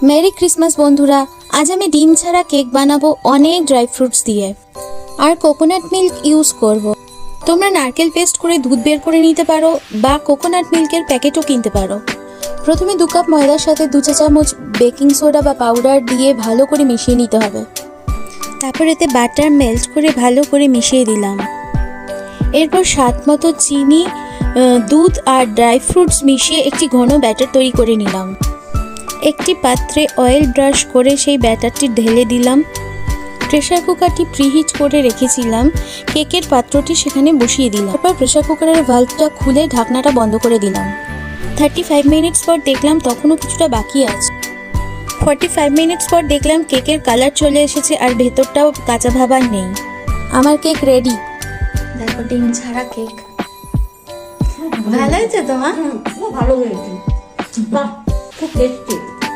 Merry Christmas বন্ধুরা, আজ আমি ডিম ছাড়া কেক বানাবো অনেক ড্রাই ফ্রুটস দিয়ে আর কোকোনাট মিল্ক ইউজ করব। তোমরা নারকেল পেস্ট করে দুধ বের করে নিতে পারো বা কোকোনাট মিল্কের প্যাকেটও কিনতে পারো। প্রথমে 2 কাপ ময়দার সাথে 2 চা চামচ বেকিং সোডা বা পাউডার দিয়ে ভালো করে মিশিয়ে নিতে হবে। তারপর এতে বাটার মেল্ট করে ভালো করে মিশিয়ে দিলাম। এরপর স্বাদ মতো চিনি, দুধ আর ড্রাই ফ্রুটস মিশিয়ে একটি ঘন ব্যাটার তৈরি করে নিলাম। একটি পাত্রে অয়েল ব্রাশ করে সেই ব্যাটারটি ঢেলে দিলাম। প্রেসার কুকারটি প্রিহিট করে রেখেছিলাম, কেকের পাত্রটি সেখানে বসিয়ে দিলাম। তারপর প্রেসার কুকারের ভালভটা খুলে ঢাকনাটা বন্ধ করে দিলাম। 35 মিনিটস পর দেখলাম তখনও কিছুটা বাকি আছে। 45 মিনিটস পর দেখলাম কেকের কালার চলে এসেছে আর ভেতরটাও কাঁচা ভাব আর নেই। আমার কেক রেডি। দেখো ডিম ছাড়া কেক। ভালো হয়েছে তোমার? খুব ভালো হয়েছে, বাহ খুব টেস্টি।